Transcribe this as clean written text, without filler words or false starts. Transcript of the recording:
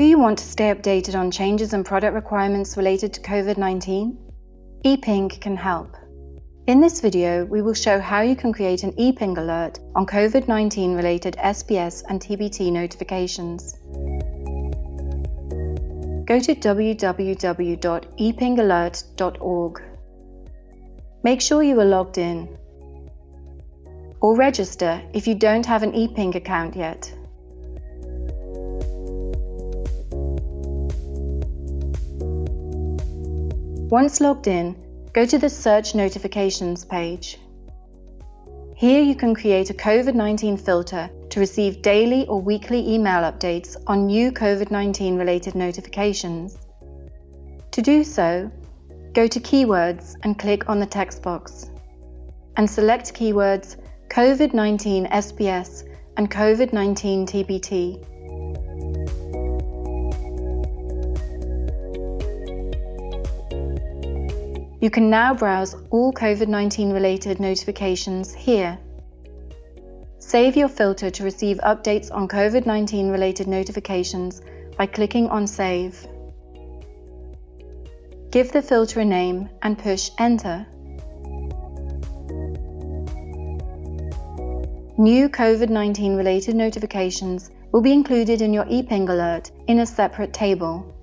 you want to stay updated on changes and product requirements related to COVID-19? ePing can help. In this video, we will show how you can create an ePing alert on COVID-19 related SPS and TBT notifications. Go to www.epingalert.org. Make sure you are logged in, or register if you don't have an ePing account yet. Once logged in, go to the Search Notifications page. Here you can create a COVID-19 filter to receive daily or weekly email updates on new COVID-19 related notifications. To do so, go to Keywords and click on the text box, and select keywords COVID-19 SPS and COVID-19 TBT. You can now browse all COVID-19 related notifications here. Save your filter to receive updates on COVID-19 related notifications by clicking on Save. Give the filter a name and push Enter. New COVID-19 related notifications will be included in your ePing alert in a separate table.